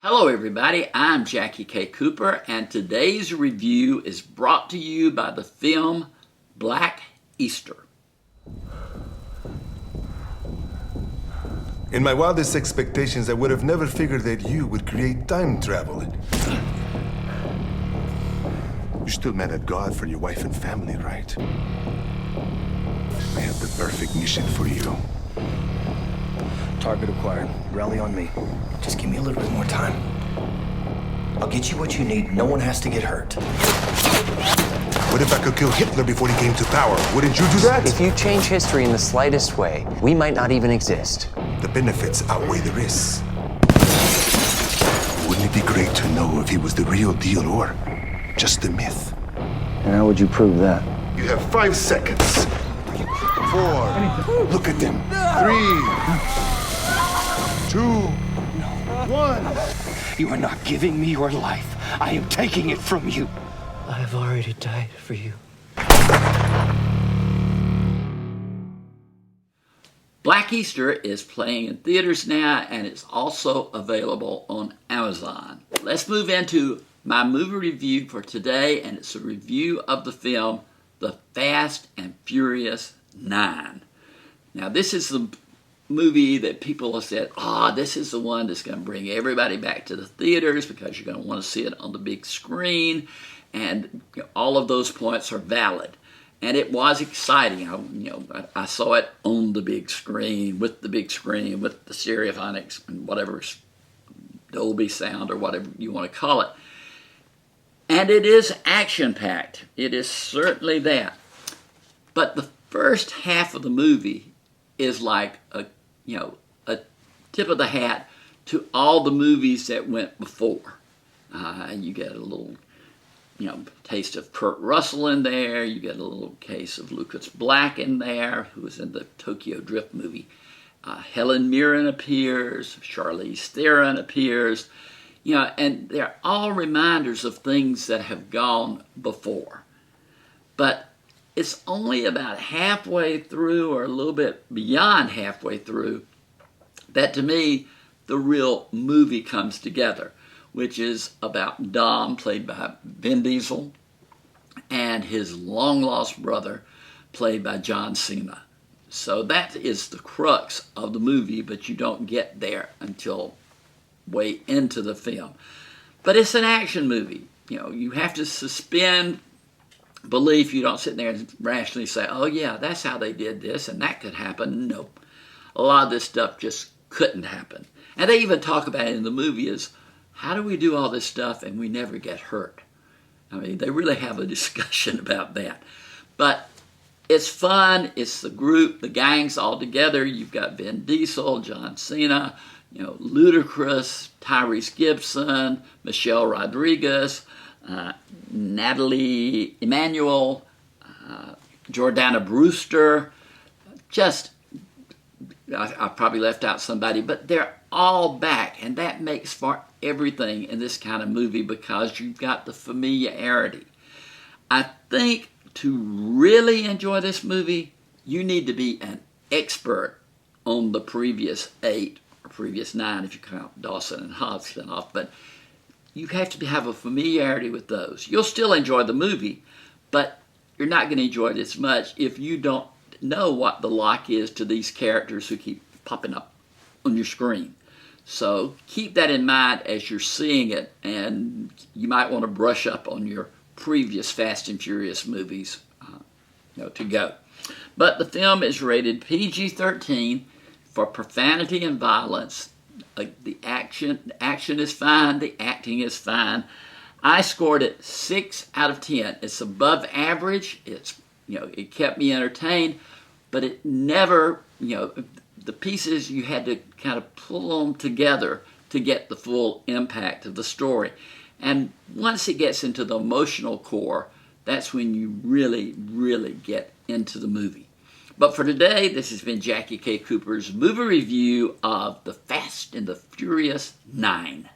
Hello everybody, I'm Jackie K. Cooper, and today's review is brought to you by the film Black Easter. In my wildest expectations, I would have never figured that you would create time travel. You're still mad at God for your wife and family, right? I have the perfect mission for you. Target acquired. Rally on me. Just give me a little bit more time. I'll get you what you need. No one has to get hurt. What if I could kill Hitler before he came to power? Wouldn't you do that? If you change history in the slightest way, we might not even exist. The benefits outweigh the risks. Wouldn't it be great to know if he was the real deal or just a myth? And how would you prove that? You have 5 seconds. 4. Look at them. 3. 2. 1. You are not giving me your life. I am taking it from you. I have already died for you. Black Easter is playing in theaters now, and it's also available on Amazon. Let's move into my movie review for today, and it's a review of the film The Fast and Furious 9. Now, this is the movie that people have said, this is the one that's going to bring everybody back to the theaters because you're going to want to see it on the big screen, and all of those points are valid. And it was exciting. I saw it on the big screen, with the stereophonics and whatever, Dolby sound or whatever you want to call it. And it is action-packed. It is certainly that. But the first half of the movie is like a tip of the hat to all the movies that went before. You get a little, taste of Kurt Russell in there. You get a little case of Lucas Black in there, who was in the Tokyo Drift movie. Helen Mirren appears. Charlize Theron appears. And they're all reminders of things that have gone before. But it's only about halfway through, or a little bit beyond halfway through, that to me, the real movie comes together, which is about Dom, played by Vin Diesel, and his long-lost brother, played by John Cena. So that is the crux of the movie, but you don't get there until way into the film. But it's an action movie. You have to suspend belief. You don't sit there and rationally say, oh yeah, that's how they did this and that could happen. No. A lot of this stuff just couldn't happen. And they even talk about it in the movie is, how do we do all this stuff and we never get hurt? I mean, they really have a discussion about that. But it's fun. It's the group, the gangs all together. You've got Vin Diesel, John Cena, Ludacris, Tyrese Gibson, Michelle Rodriguez, Natalie Emanuel, Jordana Brewster. I probably left out somebody, but they're all back, and that makes for everything in this kind of movie because you've got the familiarity. I think to really enjoy this movie, you need to be an expert on the previous 8 or previous 9 if you count Dawson and Hodgson off, but you have to have a familiarity with those. You'll still enjoy the movie, but you're not going to enjoy it as much if you don't know what the lock is to these characters who keep popping up on your screen. So keep that in mind as you're seeing it, and you might want to brush up on your previous Fast and Furious movies to go. But the film is rated PG-13 for profanity and violence. The action is fine. The acting is fine. I scored it 6 out of 10. It's above average. It kept me entertained, but it never, the pieces you had to kind of pull them together to get the full impact of the story. And once it gets into the emotional core, that's when you really, really get into the movie. But for today, this has been Jackie K. Cooper's movie review of The Fast and the Furious 9.